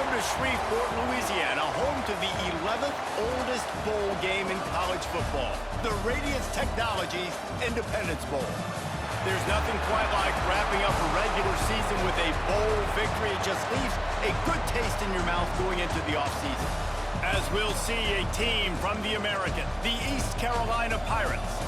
Welcome to Shreveport, Louisiana, home to the 11th oldest bowl game in college football, the Radiance Technologies Independence Bowl. There's nothing quite like wrapping up a regular season with a bowl victory. It just leaves a good taste in your mouth going into the offseason. As we'll see a team from the American, the East Carolina Pirates,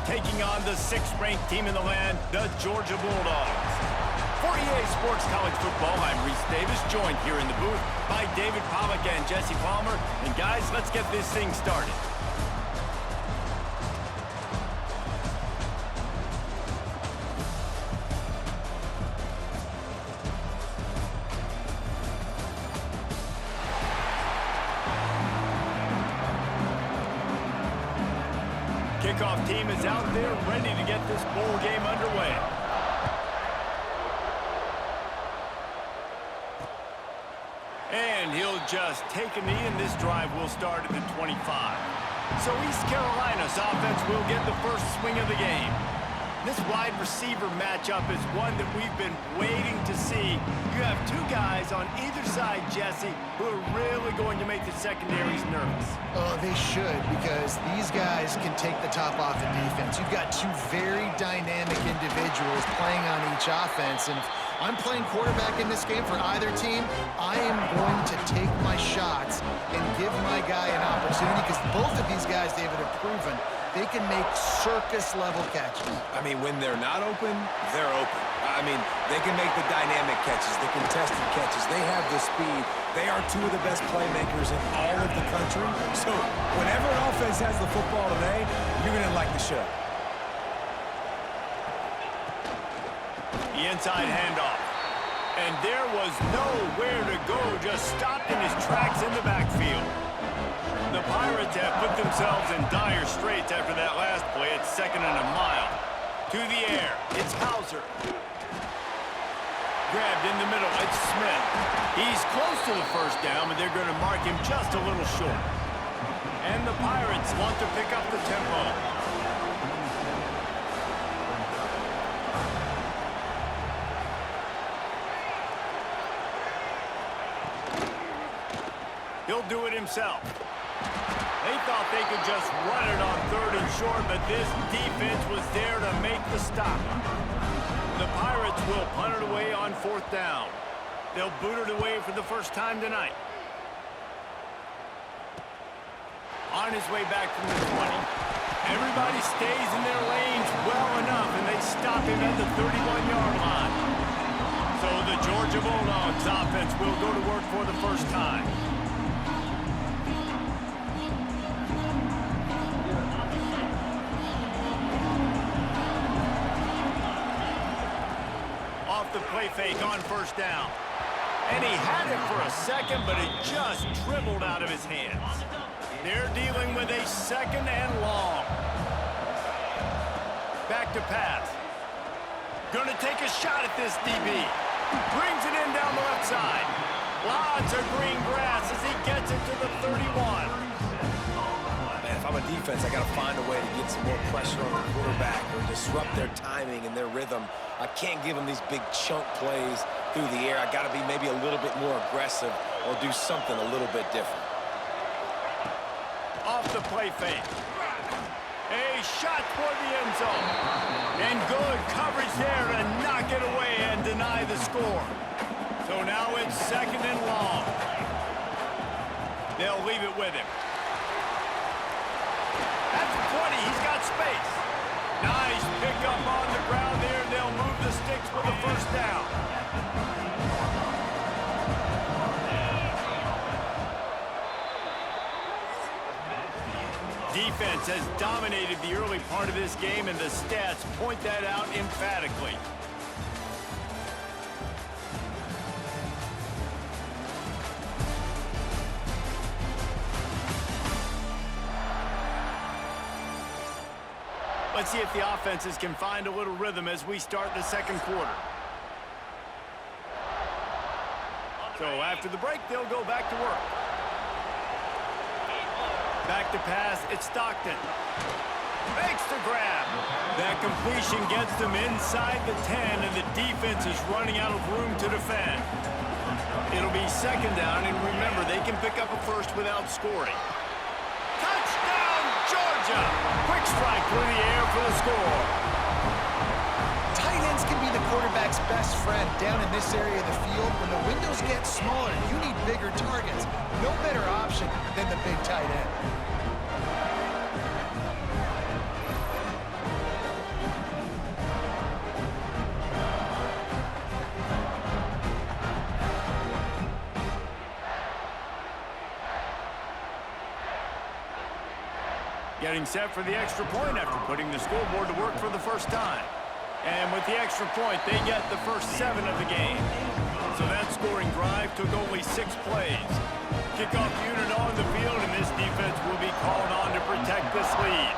taking on the 6th-ranked team in the land, the Georgia Bulldogs. For EA Sports College Football, I'm Reese Davis, joined here in the booth by David Pollack and Jesse Palmer. And guys, let's get this thing started. Kickoff team is out there ready to get this bowl game underway. And he'll just take a knee, and this drive will start at the 25. So East Carolina's offense will get the first swing of the game. This wide receiver matchup is one that we've been waiting to see. You have two guys on either side, Jesse, who are really going to make the secondaries nervous. Oh, they should, because these guys can take the top off the defense. You've got two very dynamic individuals playing on each offense, and if I'm playing quarterback in this game for either team, I am going to take my shots and give my guy an opportunity, because both of these guys, David, have proven they can make circus-level catches. I mean, when they're not open, they're open. I mean, they can make the dynamic catches, the contested catches. They have the speed. They are two of the best playmakers in all of the country. So whenever an offense has the football today, you're going to like the show. The inside handoff. And there was nowhere to go, just stopped in his tracks in the backfield. The Pirates have put themselves in dire straits after that last play. It's 2nd and a mile. To the air, it's Hauser. Grabbed in the middle, it's Smith. He's close to the first down, but they're going to mark him just a little short. And the Pirates want to pick up the tempo. He'll do it himself. They thought they could just run it on 3rd and short, but this defense was there to make the stop. The Pirates will punt it away on 4th down. They'll boot it away for the first time tonight. On his way back from the 20. Everybody stays in their lanes well enough, and they stop him at the 31-yard line. So the Georgia Bulldogs offense will go to work for the first time. The play fake on 1st down. And he had it for a second, but it just dribbled out of his hands. They're dealing with a 2nd and long. Back to pass. Gonna take a shot at this DB. Brings it in down the left side. Lots of green grass as he gets it to the 31. Man, if I'm a defense, I got to find a way to get some more pressure on the quarterback or disrupt their timing and their rhythm. I can't give them these big chunk plays through the air. I got to be maybe a little bit more aggressive or do something a little bit different. Off the play fake. A shot toward the end zone. And good coverage there to knock it away and deny the score. So now it's 2nd and long. They'll leave it with him. At the 20, he's got space. Nice pickup on the ground there. They'll move the sticks for the first down. Defense has dominated the early part of this game, and the stats point that out emphatically. Let's see if the offenses can find a little rhythm as we start the 2nd quarter. So after the break, they'll go back to work. Back to pass, it's Stockton. Makes the grab. That completion gets them inside the 10, and the defense is running out of room to defend. It'll be second down, and remember, they can pick up a first without scoring. Touchdown, Georgia! Quick strike through the air for the score. Tight ends can be the quarterback's best friend down in this area of the field. When the windows get smaller, you need bigger targets. No better option than the big tight end. Getting set for the extra point after putting the scoreboard to work for the first time. And with the extra point, they get the first 7 of the game. So that scoring drive took only 6 plays. Kickoff unit on the field, and this defense will be called on to protect this lead.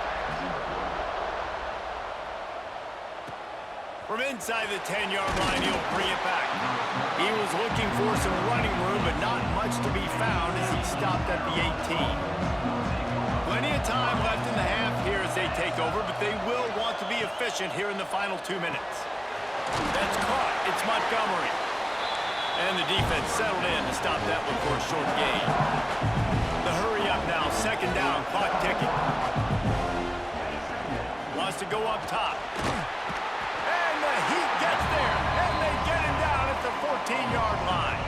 From inside the 10-yard line, he'll bring it back. He was looking for some running room, but not much to be found as he stopped at the 18. Plenty of time left in the half here as they take over, but they will want to be efficient here in the final 2 minutes. That's caught. It's Montgomery. And the defense settled in to stop that one for a short gain. The hurry up now, second down, clock ticking. Wants to go up top. And the Heat gets there, and they get him down at the 14-yard line.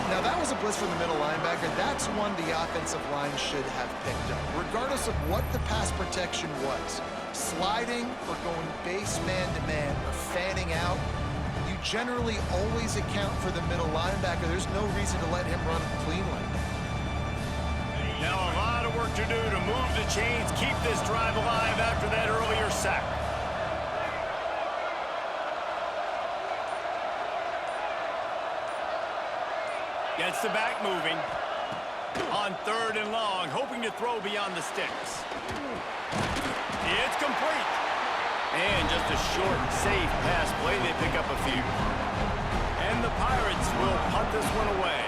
Now, that was a blitz from the middle linebacker. That's one the offensive line should have picked up, regardless of what the pass protection was. Sliding or going base man-to-man or fanning out, you generally always account for the middle linebacker. There's no reason to let him run clean like that. Now a lot of work to do to move the chains, keep this drive alive after that earlier sack. Gets the back moving. On 3rd and long, hoping to throw beyond the sticks. It's complete. And just a short, safe pass play. They pick up a few. And the Pirates will punt this one away.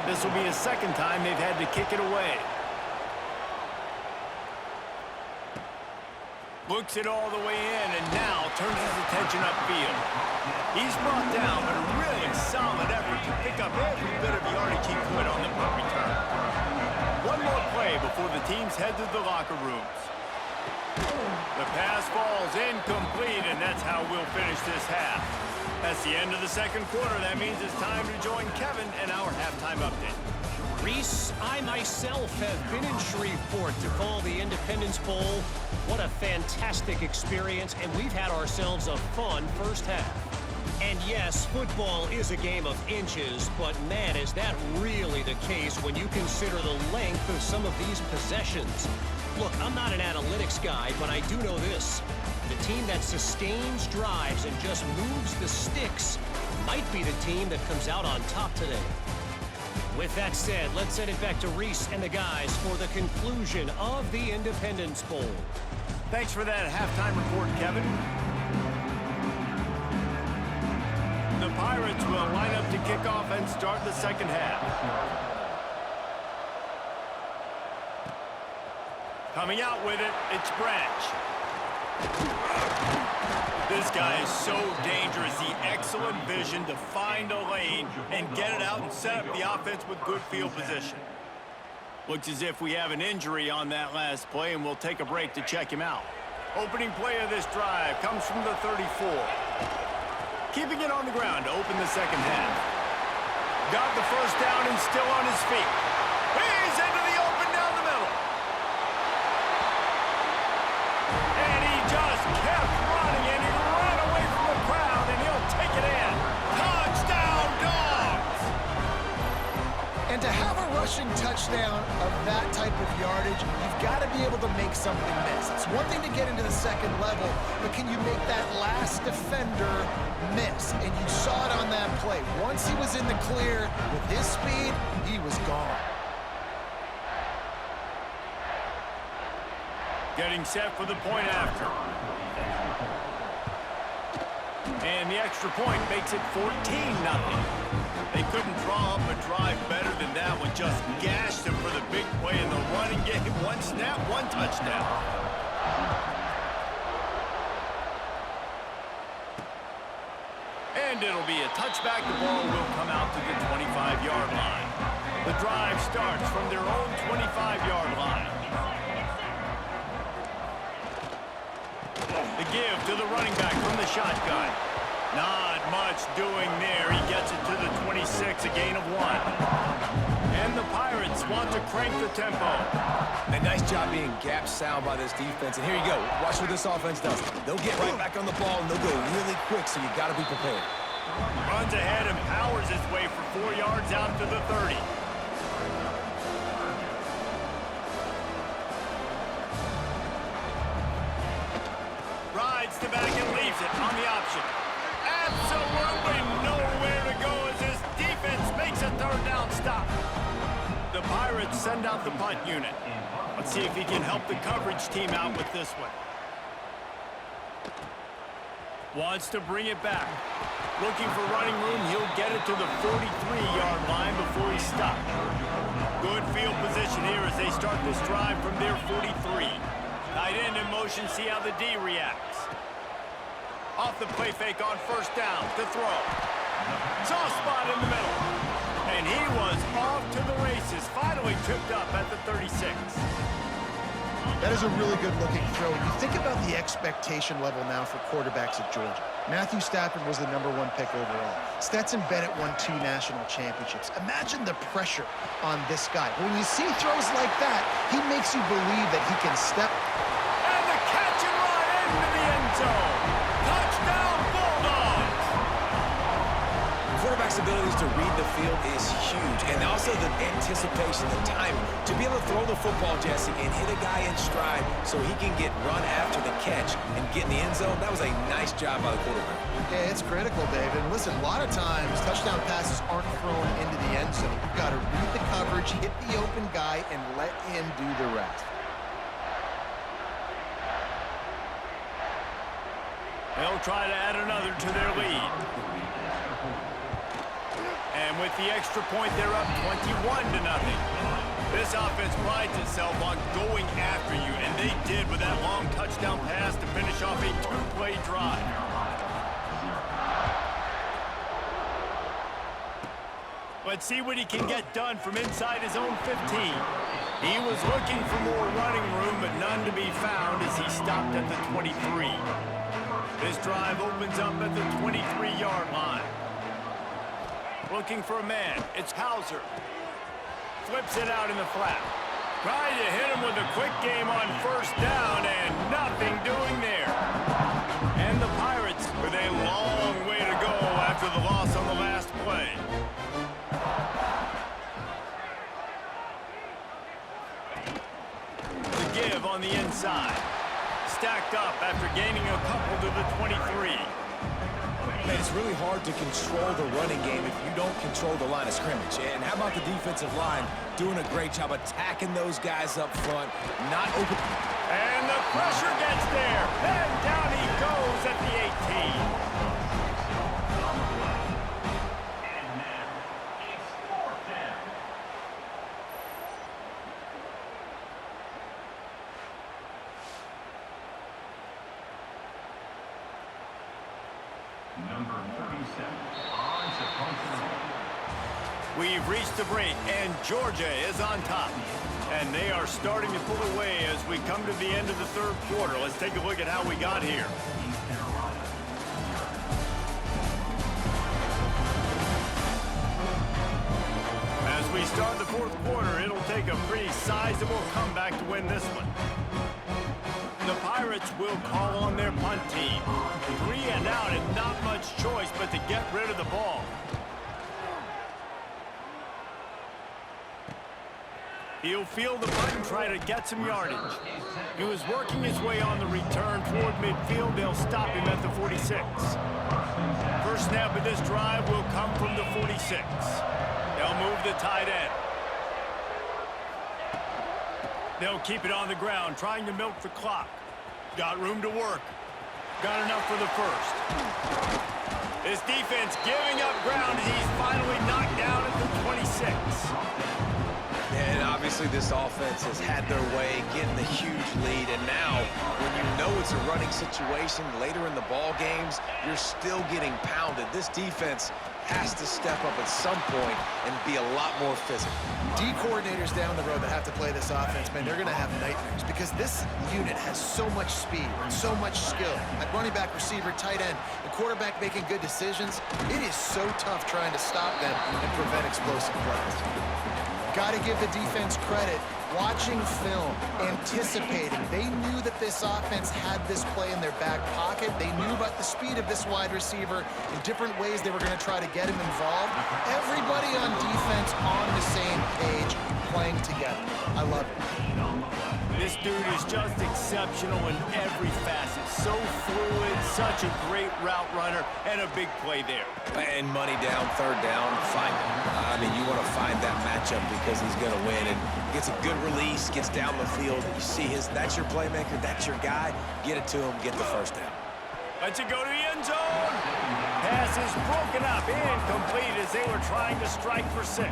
This will be the second time they've had to kick it away. Looks it all the way in, and now turns his attention upfield. He's brought down, but a really solid effort to pick up every bit of yardage he could on the punt return. One more play before the teams head to the locker rooms. The pass falls incomplete, and that's how we'll finish this half. That's the end of the second quarter. That means it's time to join Kevin and our halftime update. Reese, I myself have been in Shreveport to call the Independence Bowl. What a fantastic experience, and we've had ourselves a fun first half. And yes, football is a game of inches, but man, is that really the case when you consider the length of some of these possessions. Look, I'm not an analytics guy, but I do know this. The team that sustains drives and just moves the sticks might be the team that comes out on top today. With that said, let's send it back to Reese and the guys for the conclusion of the Independence Bowl. Thanks for that halftime report, Kevin. The Pirates will line up to kick off and start the second half. Coming out with it, it's Branch. This guy is so dangerous. The excellent vision to find a lane and get it out and set up the offense with good field position. Looks as if we have an injury on that last play, and we'll take a break to check him out. Opening play of this drive comes from the 34. Keeping it on the ground to open the second half. Got the first down and still on his feet. He's into the open down the middle. And he just kept running, and he ran away from the crowd, and he'll take it in. Touchdown, Dogs! And to have a rushing touchdown of that type of yardage, you've got to be able to make something miss. It's one thing to get into the second level, but can you make that last defender miss? And you saw it on that play. Once he was in the clear with his speed, he was gone. Getting set for the point after. And the extra point makes it 14-0. They couldn't draw up a drive better than that one. Just gashed them for the big play in the running game. One snap, one touchdown. And it'll be a touchback. The ball will come out to the 25-yard line. The drive starts from their own 25-yard line. The give to the running back from the shotgun. Not much doing there. He gets it to the 26, a gain of 1. And the Pirates want to crank the tempo. A nice job being gap sound by this defense. And here you go. Watch what this offense does. They'll get right back on the ball, and they'll go really quick, so you got to be prepared. Runs ahead and powers his way for 4 yards out to the 30. Rides the back and leaves it on the option. Absolutely nowhere to go as this defense makes a third down stop. The Pirates send out the punt unit. Let's see if he can help the coverage team out with this one. Wants to bring it back. Looking for running room, he'll get it to the 43-yard line before he stopped. Good field position here as they start this drive from their 43. Tight end in motion, see how the D reacts. Off the play fake on first down to throw. Soft spot in the middle. And he was off to the races, finally tripped up at the 36. That is a really good-looking throw. You think about the expectation level now for quarterbacks at Georgia. Matthew Stafford was the #1 pick overall. Stetson Bennett won 2 national championships. Imagine the pressure on this guy. When you see throws like that, he makes you believe that he can step. And the catch and run into the end zone. Touchdown, Bulldogs! Quarterback's abilities to read the field is huge, and also the anticipation, the time to be able to throw the football, Jesse, and hit a guy in stride so he can get run after the catch and get in the end zone. That was a nice job by the quarterback. Yeah, it's critical, David. And listen, a lot of times touchdown passes aren't thrown into the end zone. You've got to read the coverage, hit the open guy, and let him do the rest. They'll try to add another to their lead. And with the extra point, they're up 21-0. This offense prides itself on going after you, and they did with that long touchdown pass to finish off a 2-play drive. Let's see what he can get done from inside his own 15. He was looking for more running room, but none to be found as he stopped at the 23. This drive opens up at the 23-yard line. Looking for a man. It's Hauser. Flips it out in the flat. Trying to hit him with a quick game on first down, and nothing doing there. And the Pirates with a long way to go after the loss on the last play. The give on the inside. Stacked up after gaining a couple to the 23. Man, it's really hard to control the running game if you don't control the line of scrimmage. And how about the defensive line doing a great job attacking those guys up front, not open. And the pressure gets there. And down he goes at the 18. Number 37, odds opponent. We've reached the break, and Georgia is on top. And they are starting to pull away as we come to the end of the third quarter. Let's take a look at how we got here. As we start the fourth quarter, it'll take a pretty sizable comeback to win this one. The Pirates will call on their punt team. 3 and out and not much choice but to get rid of the ball. He'll field the punt and try to get some yardage. He was working his way on the return toward midfield. They'll stop him at the 46. First snap of this drive will come from the 46. They'll move the tight end. They'll keep it on the ground, trying to milk the clock. Got room to work. Got enough for the first. This defense giving up ground as he's finally knocked down at the 26. And Obviously, this offense has had their way, getting the huge lead, and now when you know it's a running situation later in the ball games, you're still getting pounded. This defense has to step up at some point and be a lot more physical. D coordinators down the road that have to play this offense, man, they're going to have nightmares because this unit has so much speed and so much skill. At running back, receiver, tight end, the quarterback making good decisions, it is so tough trying to stop them and prevent explosive plays. Got to give the defense credit. Watching film, anticipating. They knew that this offense had this play in their back pocket. They knew about the speed of this wide receiver in different ways they were going to try to get him involved. Everybody on defense on the same page, playing together. I love it. This dude is just exceptional in every facet. So fluid, such a great route runner, and a big play there. And money down, third down, find him. I mean, you want to find that matchup because he's going to win. And gets a good release, gets down the field. You see that's your playmaker, that's your guy. Get it to him, get the first down. Let's it go to the end zone. Pass is broken up, incomplete as they were trying to strike for 6.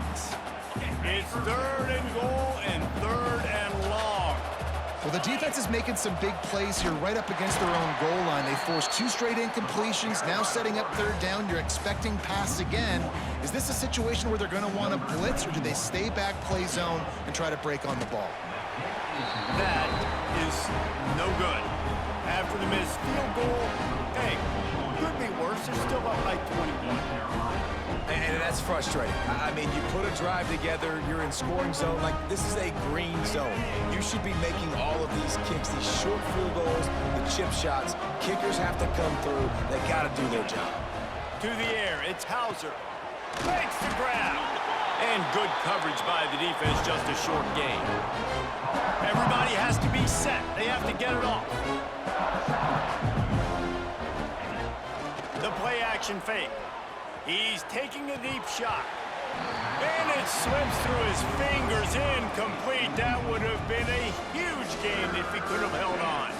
It's 3rd and goal and 3rd and long. Well, the defense is making some big plays here right up against their own goal line. They forced 2 straight incompletions, now setting up 3rd down. You're expecting pass again. Is this a situation where they're going to want to blitz, or do they stay back, play zone, and try to break on the ball? That is no good. After the missed field goal, hey, could be worse. They're still up by 21. And that's frustrating. I mean, you put a drive together, you're in scoring zone. Like, this is a green zone. You should be making all of these kicks, these short field goals, the chip shots. Kickers have to come through. They got to do their job. To the air, it's Hauser. Makes the grab. And good coverage by the defense, just a short gain. Everybody has to be set. They have to get it off. The play action fake. He's taking a deep shot. And it slips through his fingers, incomplete. That would have been a huge gain if he could have held on.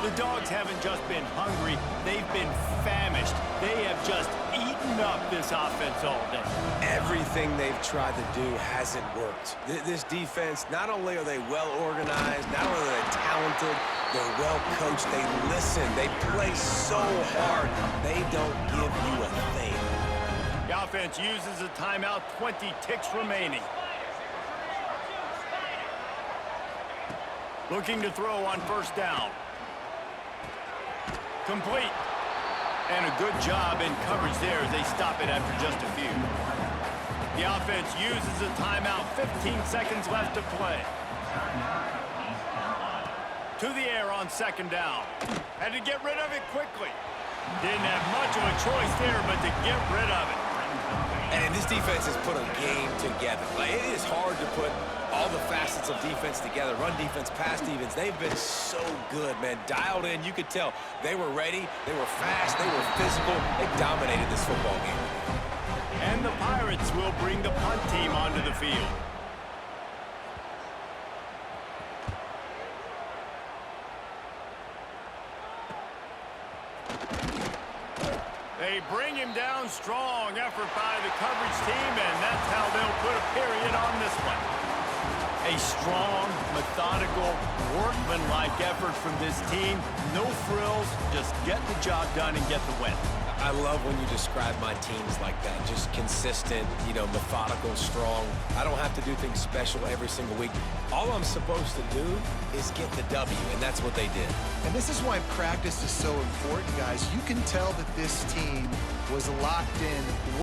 The Dogs haven't just been hungry, they've been famished. They have just eaten up this offense all day. Everything they've tried to do hasn't worked. This defense, not only are they well organized, not only are they talented, they're well coached, they listen, they play so hard, they don't give you a thing. The offense uses a timeout, 20 ticks remaining. Looking to throw on 1st down. Complete. And a good job in coverage there as they stop it after just a few. The offense uses a timeout, 15 seconds left to play. To the air on 2nd down. Had to get rid of it quickly. Didn't have much of a choice there, but to get rid of it. And this defense has put a game together. Like, it is hard to put all the facets of defense together. Run defense, pass defense. They've been so good, man. Dialed in. You could tell they were ready. They were fast. They were physical. They dominated this football game. And the Pirates will bring the punt team onto the field. They bring him down strong. Effort by the coverage team, and that's how they'll put a period on this one. A strong, methodical, workman-like effort from this team. No frills, just get the job done and get the win. I love when you describe my teams like that. Just consistent, methodical, strong. I don't have to do things special every single week. All I'm supposed to do is get the W, and that's what they did. And this is why practice is so important, guys. You can tell that this team was locked in.